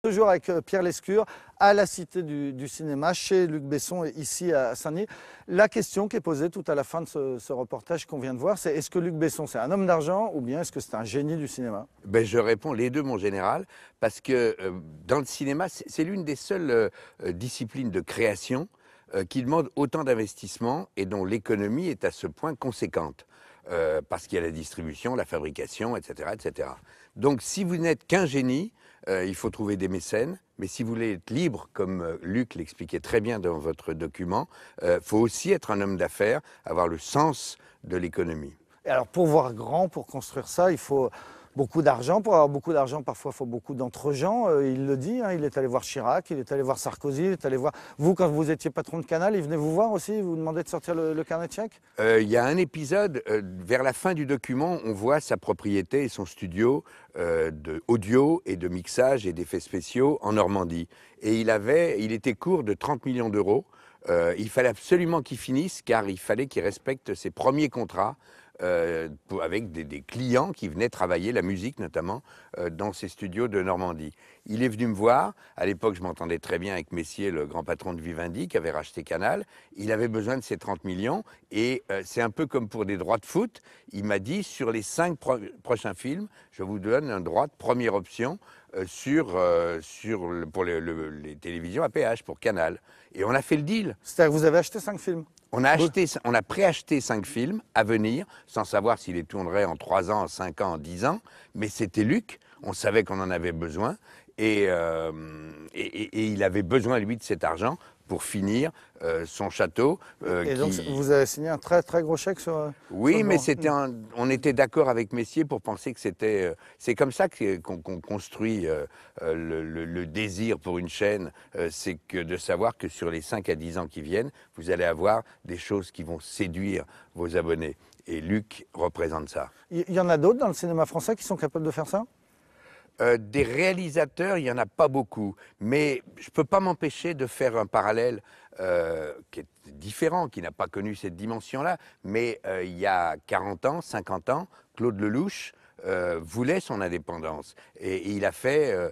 Toujours avec Pierre Lescure à la Cité du Cinéma, chez Luc Besson, ici à Saint-Denis. La question qui est posée tout à la fin de ce reportage qu'on vient de voir, c'est est-ce que Luc Besson, c'est un homme d'argent ou bien est-ce que c'est un génie du cinéma? Ben, je réponds les deux, mon général, parce que dans le cinéma, c'est l'une des seules disciplines de création qui demande autant d'investissement et dont l'économie est à ce point conséquente. Parce qu'il y a la distribution, la fabrication, etc., etc. Donc si vous n'êtes qu'un génie, il faut trouver des mécènes, mais si vous voulez être libre, comme Luc l'expliquait très bien dans votre document, il faut aussi être un homme d'affaires, avoir le sens de l'économie. Et alors pour voir grand, pour construire ça, il faut beaucoup d'argent. Pour avoir beaucoup d'argent, parfois il faut beaucoup d'entre-gens. Il le dit, hein, il est allé voir Chirac, il est allé voir Sarkozy, il est allé voir... Vous, quand vous étiez patron de Canal, il venait vous voir aussi, vous demandait de sortir le carnet de chèques? Il y a un épisode, vers la fin du document, on voit sa propriété et son studio d'audio et de mixage et d'effets spéciaux en Normandie. Et il était court de 30 millions d'euros. Il fallait absolument qu'il finisse, car il fallait qu'il respecte ses premiers contrats avec des clients qui venaient travailler la musique notamment dans ces studios de Normandie. Il est venu me voir, à l'époque je m'entendais très bien avec Messier, le grand patron de Vivendi qui avait racheté Canal. Il avait besoin de ces 30 millions et c'est un peu comme pour des droits de foot. Il m'a dit sur les 5 prochains films, je vous donne un droit de première option pour les télévisions à péage, pour Canal. Et on a fait le deal. C'est-à-dire que vous avez acheté 5 films? On a préacheté 5 films à venir, sans savoir s'il les tournerait en 3 ans, en 5 ans, en 10 ans. Mais c'était Luc, on savait qu'on en avait besoin. Et il avait besoin, lui, de cet argent pour finir son château. Et donc, vous avez signé un très très gros chèque sur... Oui, mais on était d'accord avec Messier pour penser que c'est comme ça qu'on construit le désir pour une chaîne, c'est que de savoir que sur les 5 à 10 ans qui viennent, vous allez avoir des choses qui vont séduire vos abonnés. Et Luc représente ça. Il y en a d'autres dans le cinéma français qui sont capables de faire ça? Des réalisateurs, il n'y en a pas beaucoup. Mais je ne peux pas m'empêcher de faire un parallèle qui est différent, qui n'a pas connu cette dimension-là. Mais il y a 40 ans, 50 ans, Claude Lelouch voulait son indépendance. Et il a fait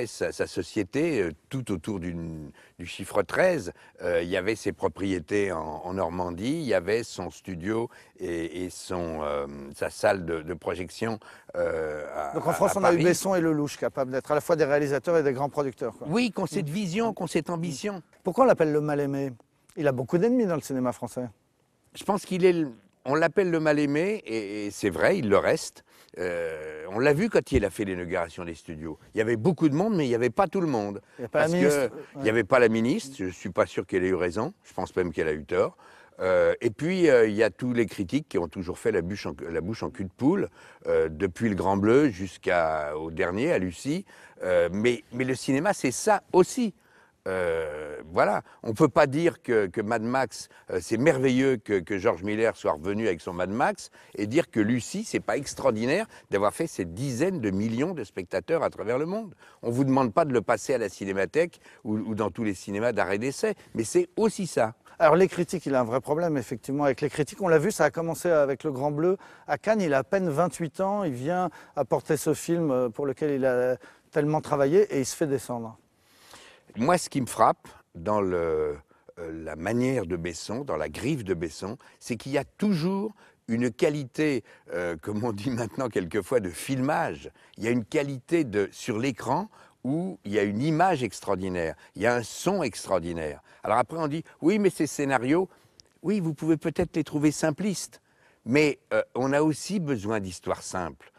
sa société tout autour du chiffre 13. Il y avait ses propriétés en Normandie, il y avait son studio et sa salle de projection Donc en France, on a eu Besson et Lelouch capables d'être à la fois des réalisateurs et des grands producteurs, quoi. Oui, qui ont cette vision, qui ont cette ambition. Pourquoi on l'appelle le mal-aimé? Il a beaucoup d'ennemis dans le cinéma français. Je pense on l'appelle le mal-aimé, et c'est vrai, il le reste. On l'a vu quand il a fait l'inauguration des studios. Il y avait beaucoup de monde, mais il n'y avait pas tout le monde. Il n'y avait pas la ministre. Il n'y avait pas la ministre, je ne suis pas sûr qu'elle ait eu raison, je pense même qu'elle a eu tort. Et puis, il y a tous les critiques qui ont toujours fait la bouche en cul de poule, depuis Le Grand Bleu jusqu'au dernier, à Lucie. Mais le cinéma, c'est ça aussi. Voilà, on ne peut pas dire que Mad Max, c'est merveilleux que George Miller soit revenu avec son Mad Max, et dire que Lucie, c'est pas extraordinaire d'avoir fait ces dizaines de millions de spectateurs à travers le monde. On ne vous demande pas de le passer à la Cinémathèque ou dans tous les cinémas d'arrêt d'essai, mais c'est aussi ça. Alors les critiques, il a un vrai problème effectivement avec les critiques. On l'a vu, ça a commencé avec Le Grand Bleu à Cannes. Il a à peine 28 ans, il vient apporter ce film pour lequel il a tellement travaillé et il se fait descendre. Moi, ce qui me frappe dans la manière de Besson, dans la griffe de Besson, c'est qu'il y a toujours une qualité, comme on dit maintenant quelquefois, de filmage. Il y a une qualité sur l'écran où il y a une image extraordinaire, il y a un son extraordinaire. Alors après, on dit, oui, mais ces scénarios, oui, vous pouvez peut-être les trouver simplistes, mais on a aussi besoin d'histoires simples.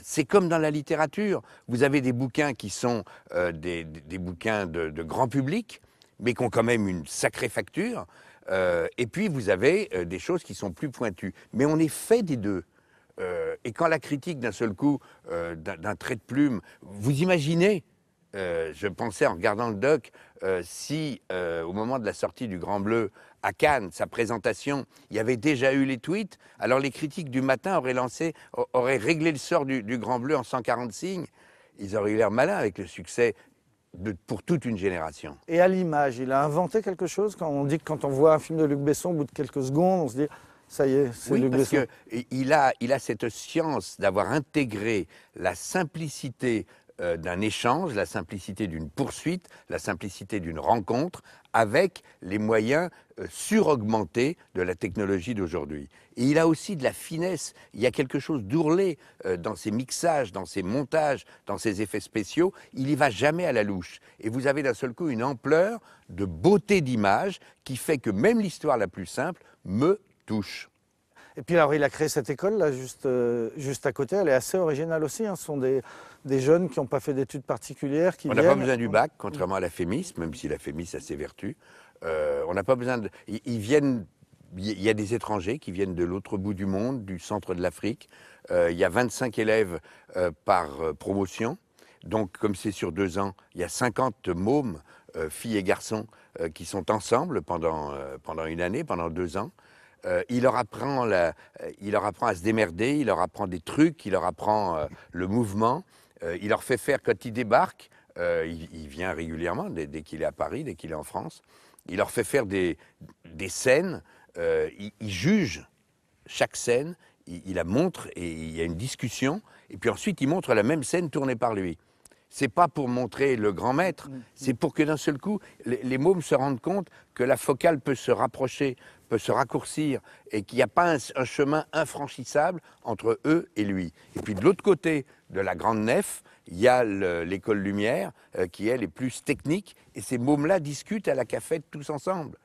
C'est comme dans la littérature. Vous avez des bouquins qui sont des bouquins de grand public, mais qui ont quand même une sacrée facture. Et puis vous avez des choses qui sont plus pointues. Mais on est fait des deux. Et quand la critique d'un seul coup, d'un trait de plume, vous imaginez, je pensais en regardant le doc, si au moment de la sortie du Grand Bleu à Cannes, sa présentation, il y avait déjà eu les tweets, alors les critiques du matin auraient réglé le sort du Grand Bleu en 140 signes. Ils auraient eu l'air malins avec le succès pour toute une génération. Et à l'image, il a inventé quelque chose. Quand on dit que quand on voit un film de Luc Besson, au bout de quelques secondes, on se dit ça y est, c'est Luc Besson. Oui, parce qu'il a cette science d'avoir intégré la simplicité d'un échange, la simplicité d'une poursuite, la simplicité d'une rencontre avec les moyens suraugmentés de la technologie d'aujourd'hui. Et il a aussi de la finesse, il y a quelque chose d'ourlé dans ses mixages, dans ses montages, dans ses effets spéciaux, il n'y va jamais à la louche. Et vous avez d'un seul coup une ampleur de beauté d'image qui fait que même l'histoire la plus simple me touche. Et puis alors il a créé cette école là juste à côté, elle est assez originale aussi, hein. Ce sont des jeunes qui n'ont pas fait d'études particulières qui On n'a pas besoin du bac, contrairement à la Fémis, même si la Fémis a ses vertus. On n'a pas besoin de... Ils viennent... Il y a des étrangers qui viennent de l'autre bout du monde, du centre de l'Afrique. Il y a 25 élèves par promotion. Donc, comme c'est sur 2 ans, il y a 50 mômes, filles et garçons, qui sont ensemble pendant une année, pendant 2 ans. Il leur apprend à se démerder, il leur apprend des trucs, il leur apprend le mouvement. Il leur fait faire, quand ils débarquent, il vient régulièrement, dès qu'il est à Paris, dès qu'il est en France, il leur fait faire des scènes, il juge chaque scène, il la montre et il y a une discussion, et puis ensuite il montre la même scène tournée par lui. C'est pas pour montrer le grand maître, c'est pour que d'un seul coup, les mômes se rendent compte que la focale peut se rapprocher, peut se raccourcir, et qu'il n'y a pas un chemin infranchissable entre eux et lui. Et puis de l'autre côté de la grande nef, il y a l'école Lumière, qui elle est plus technique, et ces mômes-là discutent à la cafette tous ensemble.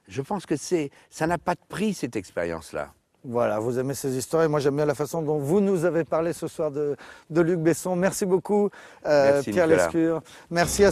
Je pense que ça n'a pas de prix, cette expérience-là. Voilà, vous aimez ces histoires et moi j'aime bien la façon dont vous nous avez parlé ce soir de Luc Besson. Merci beaucoup Merci, Pierre Nicolas. Lescure. Merci à